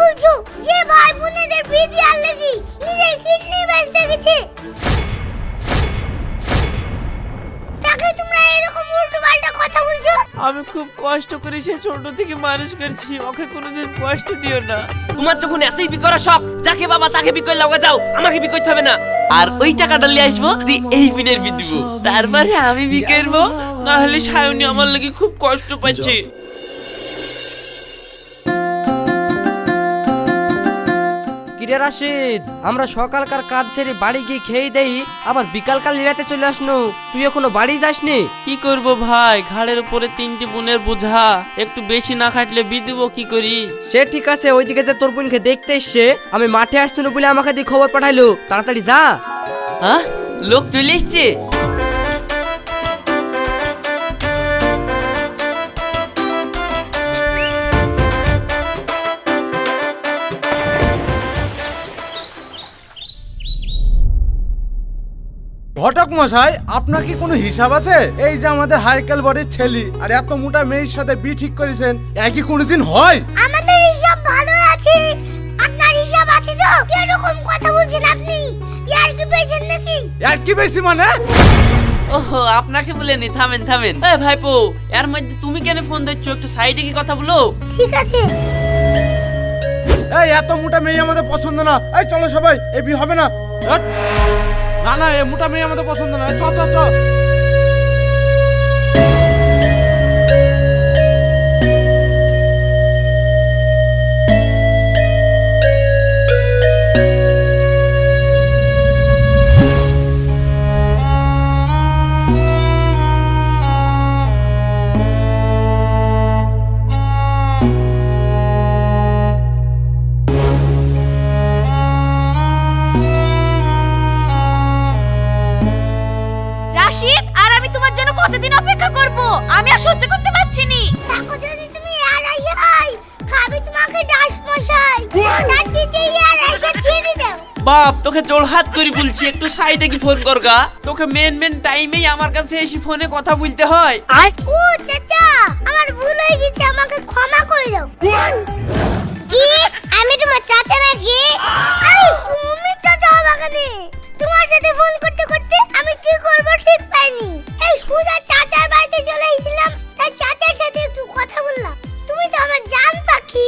বলছো যে ভাই বোনেদের বিয়ে আর লাগি নিজের কিডনি বেচতে গেছে, তাকে তোমরা এরকম উল্টোপাল্টা কথা বলছো? আমি খুব কষ্ট করে সে ছোট থেকে মানুষ করেছি, ওকে কোনোদিন কষ্ট দিও না। তোমার যখন এতই বিকরা শখ, যাকে বাবা তাকে বিকয় লাগা যাও, আমাকে বিকইতে হবে না। আর ওই টাকাটা নিয়ে আসবো, এই বিনের বি দিব, তারপরে আমি বিকরবো। না হলে সায়নী আমার লাগি খুব কষ্ট পাচ্ছে। কিরে রাশিদ, আমরা সকালকার কাজ ছেড়ে বাড়ি গিয়ে খেয়ে দেই, আবার বিকালকাল নিরাতে চলে আসনো, তুই এখনো বাড়ি যাসনি? কি করব ভাই, ঘাড়ের উপরে 3টি বোনের বোঝা, একটু বেশি না খাটলে বি দিব কি করি? সে ঠিক আছে, ওইদিকে যে তোর বোনকে দেখতে এসছে, আমি মাঠে আসছিল বলে আমাকে দিয়ে খবর পাঠাইলো, তাড়াতাড়ি যা। হ্যাঁ, লোক চলে এসছে। ঘটক মশাই, আপনার কি কোনো হিসাব আছে? এই যে আমাদের হাইকেল বডির ছেলে আর এত মোটা মেয়ের সাথে বি ঠিক করেছেন, একই কোনোদিন হয়? আমাদের হিসাব ভালো আছে, আপনার হিসাব আছে তো? এরকম কথা বলছেন আপনি, ইয়ার কি পেয়েছেন নাকি? আর কি বেশি মানে? ওহো, আপনাকে বলেনি, থামেন থামেন। এই ভাইপো, এর মধ্যে তুমি কেন ফোন দিচ্ছ? একটু সাইডে কি কথা বলো। ঠিক আছে। এই এত মোটা মেয়ে আমাদের পছন্দ না, এই চলো সবাই, এই বি হবে না। হ্যাট! না না, এই মোটা মেয়ে আমাদের পছন্দ না, চ চ চ। রাশিদ, আর আমি তোমার জন্য কতদিন অপেক্ষা করব? আমি আর সহ্য করতে পারছি না। দেখো যদি তুমি আর আই খাবি তোমাকে ডাস মশাই, তার দিতে আর এসে ছেড়ে দাও। বাপ, তোকে জোড়হাত করে বলছি, একটু সাইডে কি ফোন করগা। তোকে মেন টাইমেই আমার কাছে এসে ফোনে কথা বলতে হয়। ও চাচা, আমার ভুল হয়ে গেছে, আমাকে ক্ষমা করে দাও। কি? আমি তোমার চাচা নাকি? আরে তুমি চাচা আমাকে নে। তোমার সাথে ফোন করতে করতে আমি কি করব ঠিক পাইনি। এই সুজা চাচার বাড়িতে চলে এসেছিলাম, তাই চাচার সাথে একটু কথা বললাম। তুমি তো আমার জান পাখি।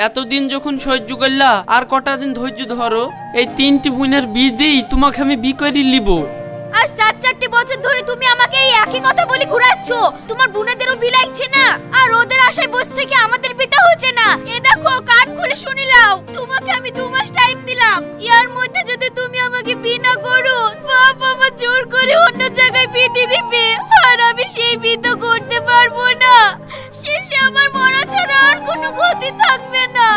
এতদিন যখন সহ্য করলা, আর কটা দিন ধৈর্য ধরো। এই 3টি বোনের বিয়ে দিই, তোমাকে আমি বি করে লিব। আর 4-4টি বছর ধরে তুমি আমাকে এই একই কথা বলে ঘুরাচ্ছ। তোমার বোনেদেরও বি লাগছে না, আর ওদের আশায় বসে থেকে আমাদের বিটা হচ্ছে না। এ দেখো, কান খুলে শুনে নাও, তোমাকে আমি 2 মাস টাইম দিলাম। এর মধ্যে যদি তুমি আমাকে বি না করো, বাপ আমার জোর করে অন্য জায়গায় বিয়ে দিয়ে দিবে, আর আমি সেই বিয়ে তো করতে পারবো না। শেষে আমার মরা ছাড়া আর কোনো গতি থাকবে না।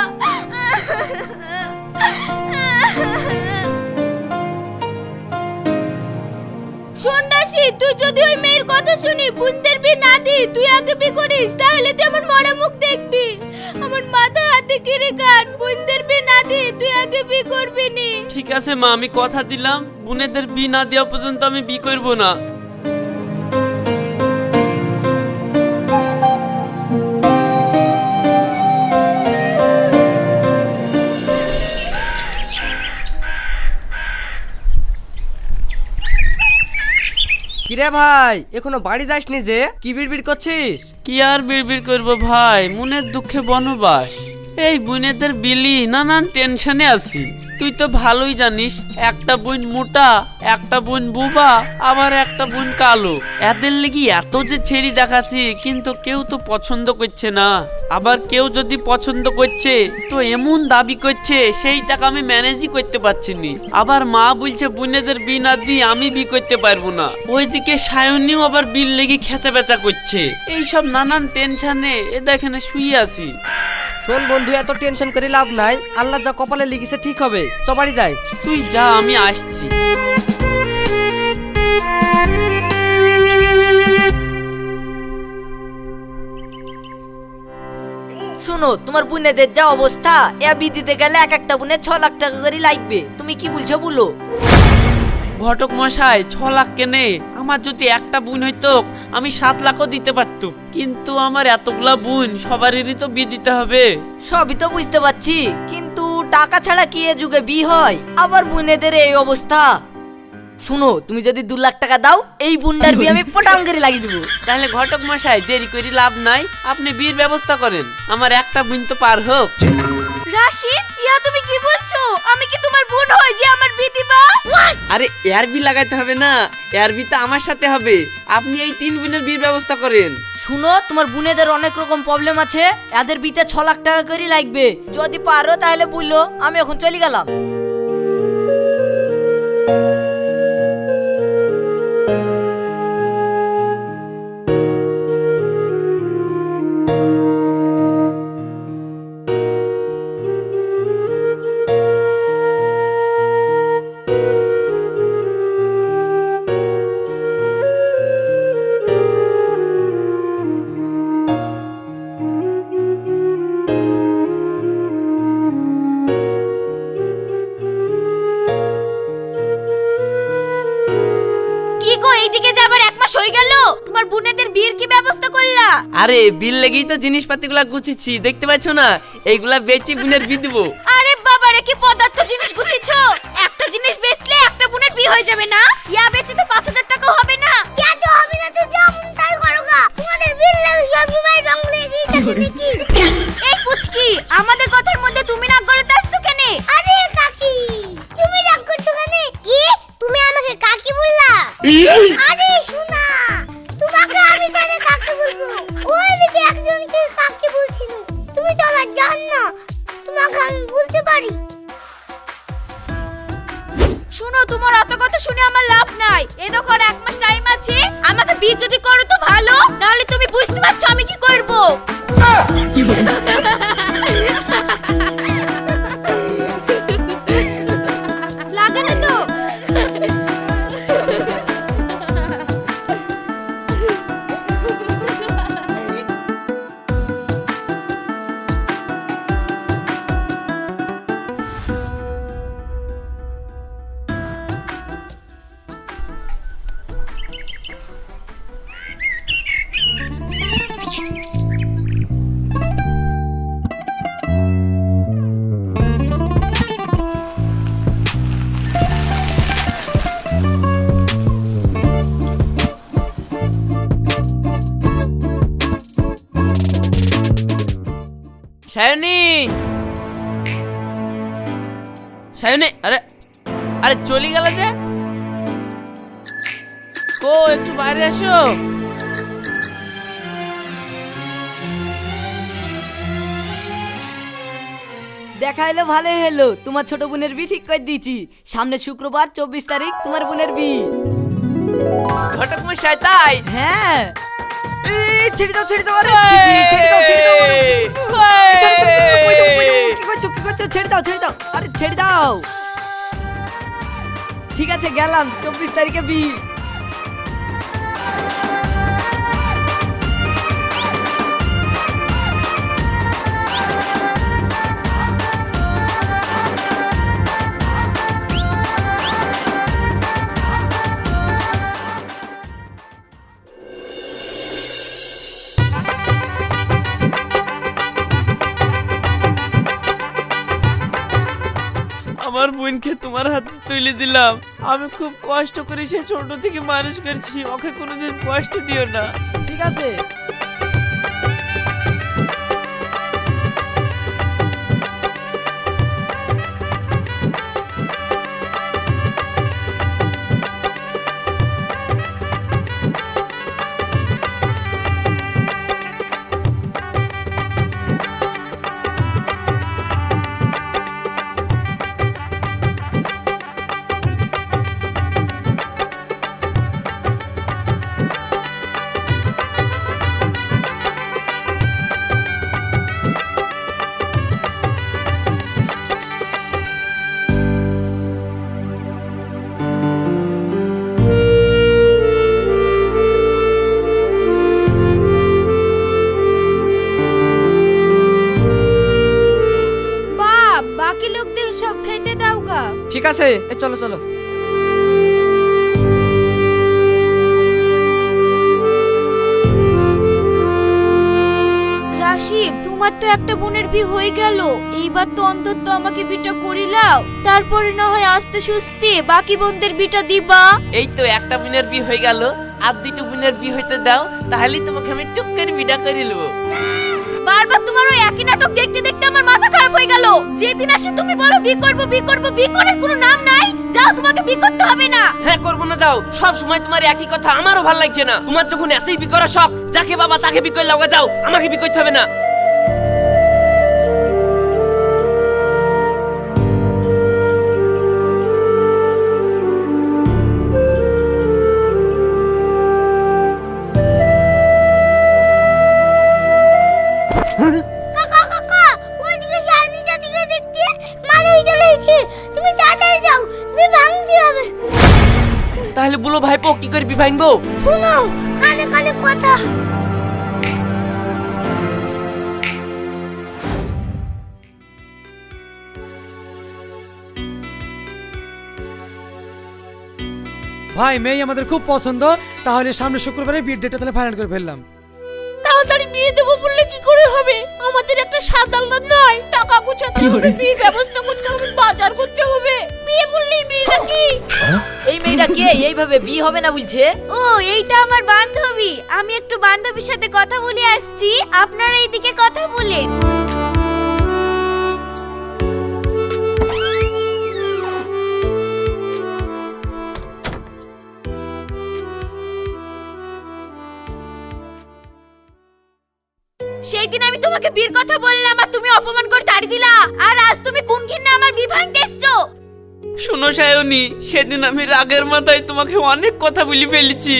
সন্ন্যাসী, তুই যদি ওই মেয়ের কথা শুনি বোনদের বিয়ে না দি, তুই আগে বিয়ে করিস, তাহলে তুই আমার মরা মুখ দেখবি। আমার মাথা হাতে কেড়ে কাট, বোনদের বিয়ে না দি তুই আগে বিয়ে করবি নি। ঠিক আছে মা, আমি কথা দিলাম, বোনেদের বি না দেওয়া পর্যন্ত আমি বি করব না। কিরে ভাই, এখনো বাড়ি যাসনি যে, কি বিড়বিড় করছিস? কি আর বিড়বিড় করবো ভাই, মনের দুঃখে বনবাস। এই বোনেদের বিলি, নানান টেনশনে আছি। তুই তো ভালোই জানিস, একটা বোন মোটা, একটা বোন বুবা, আবার একটা বোন কালো। এদের লেগে এত যে ছেড়ি দেখাচ্ছি, কিন্তু কেউ তো পছন্দ করছে না। আবার কেউ যদি পছন্দ করছে তো এমন দাবি করছে, সেই টাকা আমি ম্যানেজই করতে পারছি না। আবার মা বলছে বোনেদের বি না দিয়ে আমি বি করতে পারবো না। ওইদিকে সায়নীও আবার বিল লেগে খেচা বেচা করছে। এইসব নানান টেনশনে এ দেখেন শুয়ে আছি। শোন বন্ধু, এত টেনশন করে লাভ নাই, আল্লাহ যা কপালে লিখেছে ঠিক হবে, চ বাড়ি যাই। তুই যা, আমি আসছি। শোনো, তোমার বোনেদের যা অবস্থা, এ বিয়ে দিতে গেলে এক একটা বোনের 6 লাখ টাকা করে লাগবে। তুমি কি বলছো বলো? ঘটক মশাই 6 লাখ কেনে, আমার যদি একটা বোন হইতো আমি 7 লাখও দিতে পারতো, কিন্তু আমার এতগুলা বোন সবারই তো বিয়ে দিতে হবে। সবই তো বুঝতে পারছি, কিন্তু টাকা ছাড়া কি এ যুগে বিয়ে হয়? আবার বোনেদের এই অবস্থা। শুনো, তুমি যদি 2 লাখ টাকা দাও, এই বুন্ডার বিয়ে আমি পটাং করে লাগিয়ে দেবো। তাহলে ঘটক মশাই দেরি করে লাভ নাই, আপনি বিয়ের ব্যবস্থা করেন, আমার একটা বোন তো পার হোক। রাশিদ, ইয়া তুমি কি বলছো? আমি কি তোমার বোন হই যে আমার বিয়ে দিবা? আরে এয়ারবি লাগাইতে হবে না, এয়ারবি তো আমার সাথে হবে, আপনি এই 3 বোনের বিয়ের ব্যবস্থা করেন। শুনো, তোমার বোনেদের অনেক রকম প্রবলেম আছে, এদের বিতে 6 লাখ টাকা করে লাগবে। যদি পারো তাহলে বললো, আমি এখন চলে গেলাম। কি গো, এইদিকে যে আবার 1 মাস হয়ে গেল, তোমার বোনেদের বিয়ের কি ব্যবস্থা করলা? আরে বিল লেগেই তো জিনিসপাতিগুলা গুছিয়েছি, দেখতে পাচ্ছ না? এইগুলা বেচে বোনের বিয়ে দেবো। আরে বাবা রে, কি পদার্থ জিনিস গুছিছো! একটা জিনিস বেচলে একটা বোনের বিয়ে হয়ে যাবে না? ইয়া বেচে তো 5000 টাকা হবে না। ইয়া তো হবে না, তো যেমন তাই করোগা। তোমাদের বিল লাগে সব সময় রং লেগেই থাকে দেখি। এই পুচকি, আমাদের কথার মধ্যে তুমি রাগ করতে আসছো কেন? আরে কাকি, তুমি রাগ করছো কেন? কি তুমি আমাকে কাকি বললা? আরে শোনা, তোমাকে আমি কেন কাকি বলবো? ওই দিকে একজনকে কাকি বলছিল, তুমি তো আমার জান না, তোমাকে আমি বলতে পারি। শুনো, তোমার অত কথা শুনে আমার লাভ নাই। এই দেখো, আর 1 মাস টাইম আছে, আমাকে বিয়ে যদি করো তো ভালো, নাহলে তুমি বুঝতে পারছো আমি কি করব। লাগে না তো? সায়নী, সায়নী, আরে আরে চলে গেল যে, কো একটু বাইরে আসো। দেখা এলো, ভালোই হলো। তোমার ছোট বোনের বিয়ে ঠিক করে দিয়েছি। সামনে শুক্রবার 24 তারিখ তোমার বোনের বিয়ে। ঘটক মশাই তাই? হ্যাঁ। এই ছেড়ে দাও, ছেড়ে দাও, আরে ছেড়ে দাও, ছেড়ে দাও। কি করছো, কি করছো? ছেড়ে দাও, ছেড়ে দাও, আরে ছেড়ে দাও। ঠিক আছে, গেলাম। 24 তারিখে বিয়ে। আমার বোনকে তোমার হাতে তুলে দিলাম, আমি খুব কষ্ট করে সে ছোট থেকে মানুষ করেছি, ওকে কোনোদিন কষ্ট দিও না। ঠিক আছে। বাকি লোকদের সব খেতে দাও গা। ঠিক আছে, চলো চলো। রাশিদ, তোমার তো একটা বোনের বিয়ে হয়ে গেল, এইবার তো অন্তত আমাকে বিটা করিলাও, তারপরে না হয় আস্তে সুস্তে বাকি বোনদের বিটা দিবা। এই তো একটা বোনের বিয়ে হয়ে গেল, আর দুটো বোনের বিয়ে হইতে দাও, তাহলেই তোমাকে আমি টুক করে বিটা করে নেবো। বারবার তোমার ওই একই নাটক দেখতে দেখতে আমার মাথা খারাপ হয়ে গেল। যেদিন আসে তুমি বলো বিয়ে করবো বিয়ে করবো, বিয়ে করার কোনো নাম নাই। যাও, তোমাকে বিয়ে করতে হবে না। হ্যাঁ করবো না, যাও। সব সময় তোমার একই কথা, আমারও ভালো লাগছে না। তোমার যখন এতই বিয়ে করা শখ, যাকে বাবা তাকে বিয়ে করে লাগা, যাও, আমাকে বিয়ে করতে হবে না। কাকা কাকা, ওইদিকে শালিনীটা দিকে দেখতে মানুষ চলেছে, তুমি তাড়াতাড়ি যাও, বিয়ে ভাঙতে হবে। তাহলে বলো ভাইপো, কি করে বিয়ে ভাঙবো? শুনো, কানে কানে কথা। ভাই মেয়ে আমাদের খুব পছন্দ, তাহলে সামনে শুক্রবারে বিয়ের ডেটটা তাহলে ফাইনাল করে ফেললাম। তাড়াতাড়ি বিয়ে দেবো বললে কি করে হবে? আমাদের একটা সাধারণ নয়, টাকা গুছাতে হবে, বিয়ে ব্যবস্থা করতে হবে, বাজার করতে হবে। বিয়ে বললেই বিয়ে নাকি? এই মেয়েটা কে এইভাবে বিয়ে হবে না বলছে? ও, এইটা আমার বান্ধবী। আমি একটু বান্ধবীর সাথে কথা বলে আসছি, আপনারা এইদিকে কথা বলেন। সেই দিন আমি তোমাকে বিয়ের কথা বললাম আর তুমি অপমান করে তাড়ি দিলা, আর আজ তুমি কোন ঘিন্না আমার বিয়ে ভাঙতে এসছো? শোনো সায়নী, সেদিন আমি রাগের মাথায় তোমাকে অনেক কথা বলে ফেলেছি,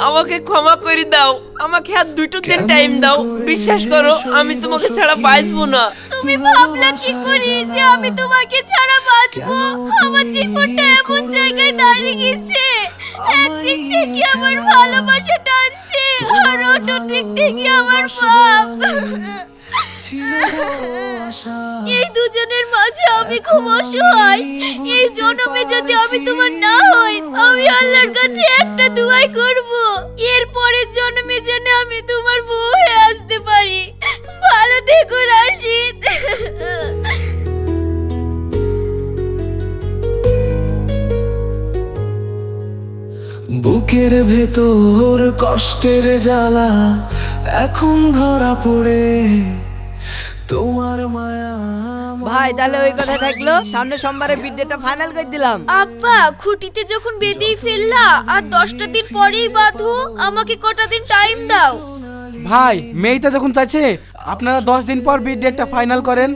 আমাকে ক্ষমা করে দাও। আমাকে আর 2 দিন টাইম দাও, বিশ্বাস করো আমি তোমাকে ছাড়া বাঁচবো না। তুমি ভাবলা কি করি যে আমি তোমাকে ছাড়া বাঁচবো? আমার জীবনটা এমন জায়গায় দাঁড়িয়ে গেছে, একদিক থেকে আমার ভালোবাসা টানছে, আর অন্য দিক থেকে আমার পাপ। এই দুজনের মাঝে আমি খুব অসহায়। এই জন্মে যদি আমি তোমার না হই, আমি আল্লাহর কাছে একটা দোয়াই করব, এর পরের জন্মে যেন আমি তোমার বউ হয়ে আসতে পারি। ভালো থেকো রাশিদ। বুকের ভেতর কষ্টের জ্বালা এখন ধরা পড়ে তোমার মায়া। ভাই তাহলে ওই কথা থাকলো, সামনে সোমবারে বিয়ের ডেটটা ফাইনাল করে দিলাম। আব্বা, খুঁটিতে যখন বেঁধেই ফেললা, আর 10টা দিন পরেই বাঁধো, আমাকে কটা দিন টাইম দাও। ভাই মেয়েটা যখন চাইছে আপনারা 10 দিন পর বিয়ের ডেটটা ফাইনাল করেন।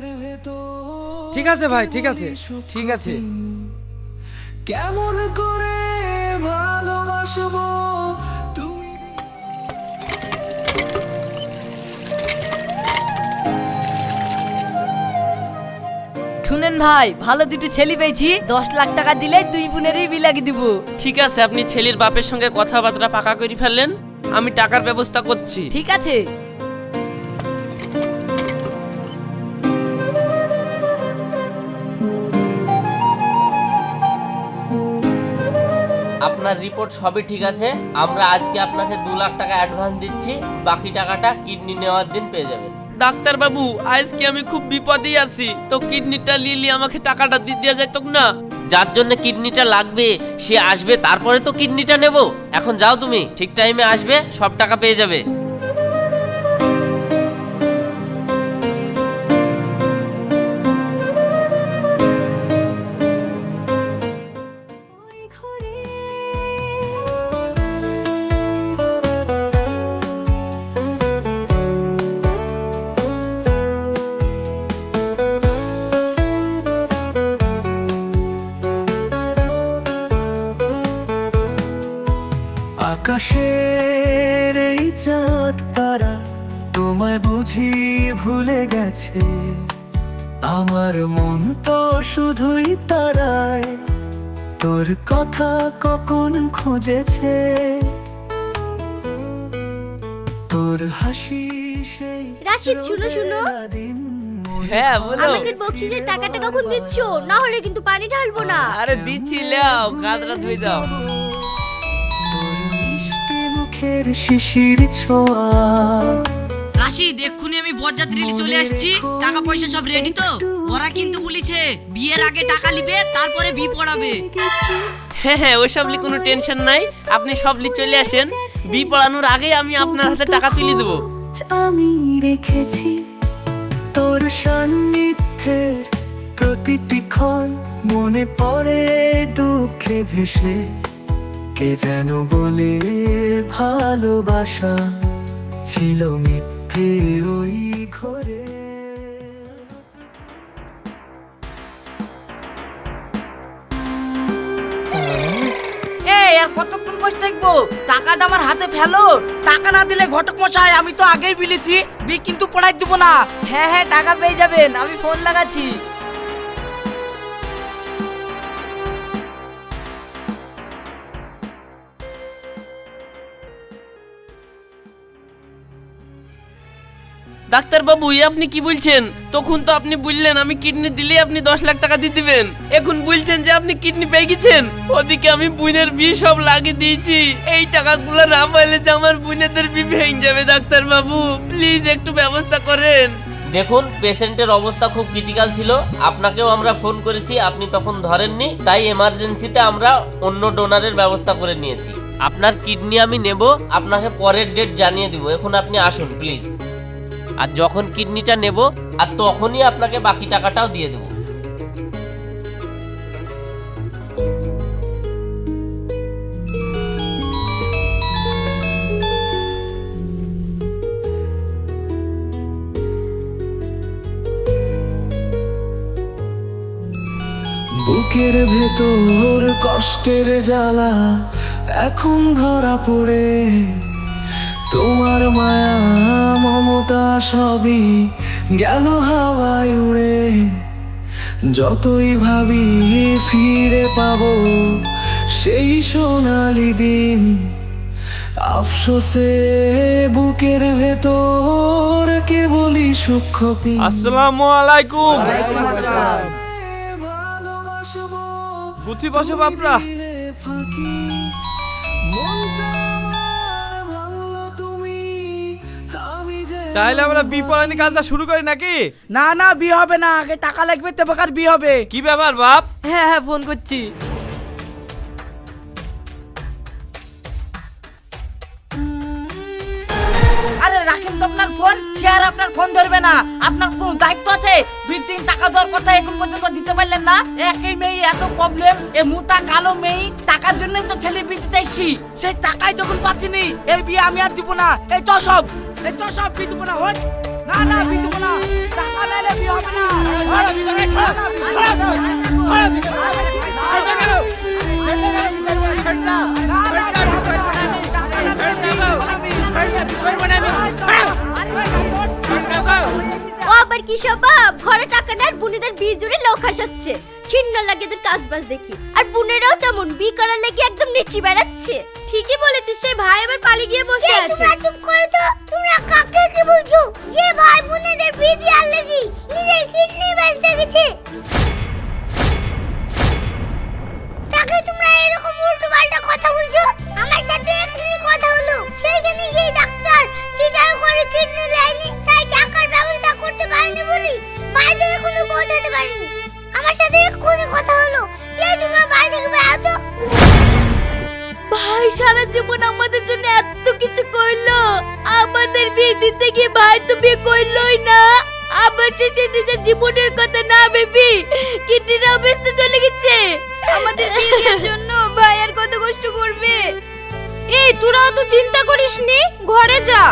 ঠিক আছে ভাই, ঠিক আছে, ঠিক আছে। কেমন করে ভালোবাসবো তুমি। শুনেন ভাই, ভালো দুটো ছেলে পেয়েছি, 10 লাখ টাকা দিলে 2 বোনেরই বিয়ে লাগিয়ে দিব। ঠিক আছে, আপনি ছেলের বাপের সঙ্গে কথাবার্তা পাকা করে ফেললেন, আমি টাকার ব্যবস্থা করছি। ঠিক আছে। আপনার রিপোর্ট সবই ঠিক আছে। আমরা আজকে আপনাকে 2 লাখ টাকা অ্যাডভান্স দিচ্ছি, বাকি টাকাটা কিডনি নেওয়ার দিন পেয়ে যাবেন। ডাক্তার বাবু, আজকে আমি খুব বিপদেই আছি, তো কিডনিটা নিলে আমাকে টাকাটা দিয়ে দেওয়া যেত না? যার জন্য কিডনিটা লাগবে সে আসবে, তারপরে তো কিডনিটা নেব। এখন যাও, তুমি ঠিক টাইমে আসবে, সব টাকা পেয়ে যাবে। আকাশের এই চাঁদ তারা তোমায় বুঝি ভুলে গেছে, আমার মন তো শুধুই তারায় তোর কথা কখন খুঁজেছে, তোর হাসি সেই রাশিদ, শুনো শুনো, দিন। হ্যাঁ বলো। আমাদের বকশিসের টাকাটা কখন দিচ্ছ? না হলে কিন্তু পানি ঢালবো না। আরে দিচ্ছি, লাও, কাদরা ধুয়ে দাও। তোর মিষ্টি মুখের শিশির ছোঁয়া রাশিদ, এক্ষুনি আমি বরযাত্রী নিয়ে চলে আসছি। টাকা পয়সা সব রেডি তো? ওরা কিন্তু বলেছে বিয়ের আগে টাকা নিবে, তারপরে বি পড়াবে। হ্যাঁ হ্যাঁ, ওইসব নিয়ে কোনো টেনশন নাই, আপনি সব নিয়ে চলে আসেন। বি পড়ানোর আগে আমি আপনার হাতে টাকা তুলে দেবো। আমি রেখেছি তোর সান্নিধ্যের প্রতিটি ক্ষণ, মনে পড়ে দুঃখে ভেসে কে যেন বলে ভালোবাসা ছিল মিথ্যে ওই ঘরে। এই আর কতক্ষণ বসে থাকবো? টাকাটা আমার হাতে ফেলো। টাকা না দিলে ঘটক মশাই, আমি তো আগেই বলেছি বি কিন্তু পড়াই দিব না। হ্যাঁ হ্যাঁ, টাকা পেয়ে যাবেন, আমি ফোন লাগাচ্ছি। ডাক্তার বাবু, আপনি কি বলছেন? তখন তো আপনি বললেন আমি কিডনি দিলে আপনি 10 লাখ টাকা দিয়ে দিবেন, এখন বলছেন যে আপনি কিডনি পেয়ে গেছেন। ওদিকে আমি বোনের বিয়ে সব লাগিয়ে দিয়েছি, এই টাকাগুলো না পাইলে যে আমার বোনেদের বিয়ে ভেঙে যাবে। ডাক্তার বাবু প্লিজ একটু ব্যবস্থা করেন। দেখুন, পেশেন্টের অবস্থা খুব ক্রিটিক্যাল ছিল, আপনাকেও আমরা ফোন করেছি, আপনি তখন ধরেননি, তাই এমার্জেন্সিতে আমরা অন্য ডোনারের ব্যবস্থা করে নিয়েছি। আপনার কিডনি আমি নেব, আপনাকে পরের ডেট জানিয়ে দিব। এখন আপনি আসুন প্লিজ, আর যখন কিডনিটা নেব আর তখনই আপনাকে বাকি টাকাটাও দিয়ে দেব। বুকের ভেতর কষ্টের জ্বালা এখন ধরা পড়ে, তোমার মায়া মমতা সবই গেল হাওয়ায় উড়ে। যতই ভাবি ফিরে পাবো সেই সোনালি দিন, আফসোসে বুকের ভেতর কেবলই সূক্ষ্ম পিন। আসসালামু আলাইকুম। ভালোবাসবো বুঝি বসে বাপরা। ফাঁকি, মনটা আমার ভাঙলো তুমি, আমি যে তাহলে আমরা বি পড়ানি কাজটা শুরু করি নাকি? না না, বি হবে না, আগে টাকা লাগবে তবে কার বি হবে। কি ব্যাপার বাপ? হ্যাঁ হ্যাঁ, ফোন করছি। আরে রাখেন তো আপনার ফোন, সে আর আপনার ফোন ধরবে না। আপনার কোনো দায়িত্ব আছে? 2 দিন টাকা দেওয়ার কথা এখন পর্যন্ত দিতে পারলেন না। একই মেয়ে এত প্রবলেম, এ মোটা কালো মেয়ে, টাকার জন্যই তো ছেলে বিয়ে দিতে এসছি। সেই টাকাই যখন পাচ্ছিনি, এই বিয়ে আমি আর দিব না। এই তো সব বিয়ে দিব না। হট না না, বিয়ে দিব না, টাকা নাইলে বিয়ে হবে না। ও আবার কি সব বাপ, ঘরে টাকা নেই আর বুনিদের বিয়ে জুড়ে লোক হাসাচ্ছে। খিন্ন লাগে এদের কাজ বাজ দেখি। আর বুনেরাও তেমন বিয়ে করার লেগে একদম নিচি বেড়াচ্ছে। ঠিকই বলেছিস, সেই ভাই আবার পালিয়ে গিয়ে বসে আছে। তোমরা চুপ করো তো। তোমরা কাকে কি বলছো? যে ভাই বোনেদের বিয়ে দেওয়ার লাগি নিজের কিডনি বেচতে গেছে, তাকে তোমরা এরকম উল্টো পাল্টা কথা বলছো? আমার সাথে এক্ষুনি কথা হলো, সেইখানে সেই ডাক্তার চিটার করে কিডনি লাইনি, তাই টাকার ব্যবস্থা করতে পারেনি বলি বাড়িতে এখনো পৌঁছাতে পারেনি। আমার সাথে এক্ষুনি কথা হলো, এই তোমরা বাড়ি থেকে বেরো তো। ভাই সারা জীবন আমাদের জন্য এত কিছু করলো, আমাদের বিয়ে দিতে গিয়ে ভাই তো বিয়ে করলোই না। আবার শেষে নিজের জীবনের কথা না ভেবে কিডনিটাও বেচতে চলে গেছে। আমাদের বিয়ে দেওয়ার জন্য ভাই আর কত কষ্ট করবে। এই তোরাও তো চিন্তা করিস নি, ঘরে যা।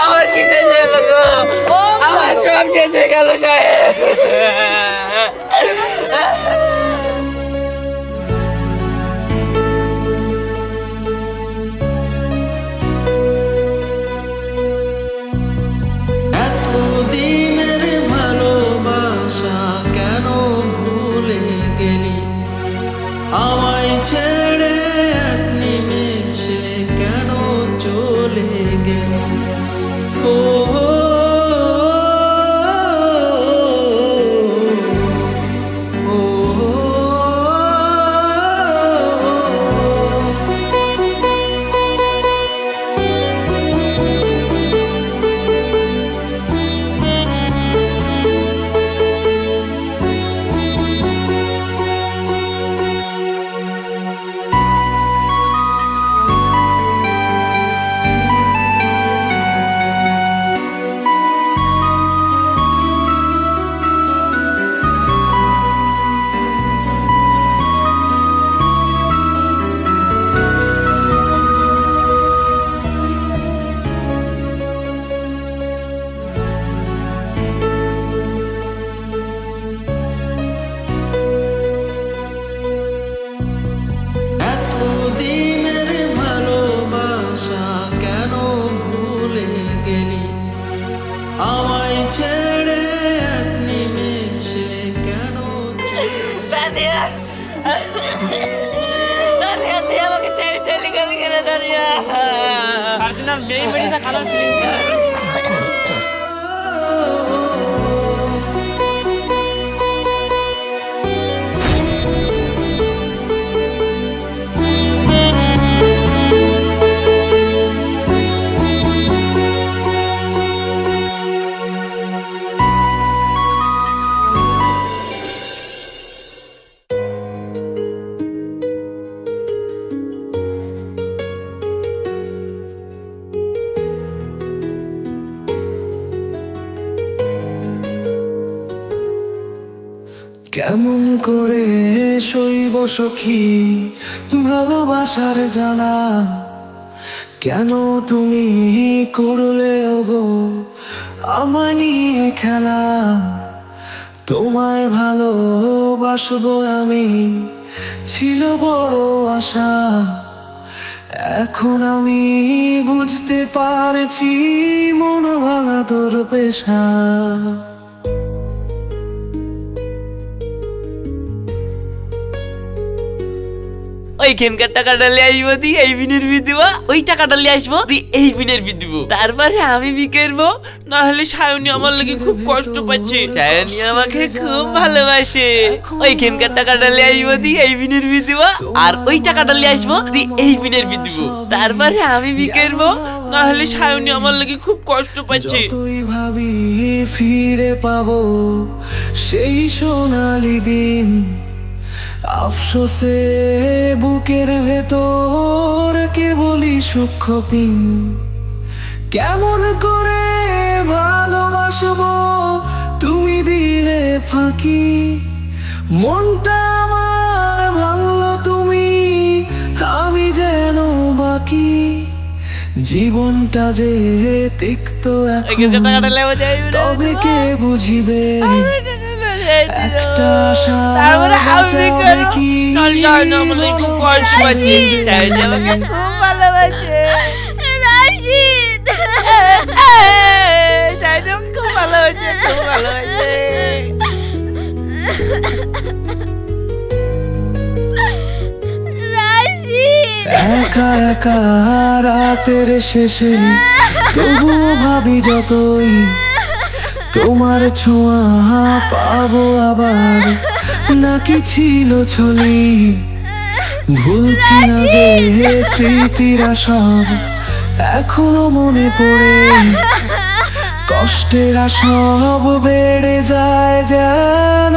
আমার কি শেষ হলো গো? আমার সব শেষ হয়ে গেল সাহেব। এতদিনের ভালোবাসা কেন ভুলে গেলি আমায় ছেড়ে এক নিমেষে কেন চলে গেলি ও ও, ও, এতদিনের ভালোবাসা কেন ভুলে গেলি আমায় ছেড়ে এক নিমেষে কেন চলে দাদিয়া, দাদিয়া, তুই আমাকে ছেড়ে চলে গেলি কেন দাদিয়া? কেমন করে শৈব সখী ভালোবাসার জানা কেন তুমি করলে ওগো আমায় নিয়ে খেলা তোমায় ভালোবাসবো আমি ছিল বড় আশা এখন আমি বুঝতে পারছি মন ভাঙা তোর পেশা ওই খেনকার টাকাটা নিয়ে আসবো দি এই বিনের বি দিবা, ওই টাকাটা নিয়ে আসবো দি এই বিনের বি দিব, তারপরে আমি বি করবো। নাহলে সায়নী আমার লাগি খুব কষ্ট পাচ্ছে, সায়নী আমাকে খুব ভালোবাসে। ওই খেনকার টাকাটা নিয়ে আসবো দি এই বিনের বি দিবা, আর ওই টাকাটা নিয়ে আসবো দি এই বিনের বি দিব, তারপরে আমি বি করবো। নাহলে সায়নী আমার লাগি খুব কষ্ট পাচ্ছে। যতই ভাবি ফিরে পাবো সেই সোনালি দিন আফসোসে বুকের ভেতর কেবলই সূক্ষ্ম পিন কেমন করে ভালোবাসবো তুমি দিলে ফাঁকি মনটা আমার ভাঙলো তুমি আমি যেন বাকি জীবনটা যে তিক্ত এখন তবে কে বুঝিবে একটা আশা বাঁচাবে কি রাশিদ রাশিদ একা একা রাতের শেষে তবুও ভাবি যতই তোমার ছোঁয়া পাবো আবার নাকি ছিল ছলি ভুলছি না যে স্মৃতিরা সব এখনো মনে পড়ে কষ্টেরা সব বেড়ে যায় যেন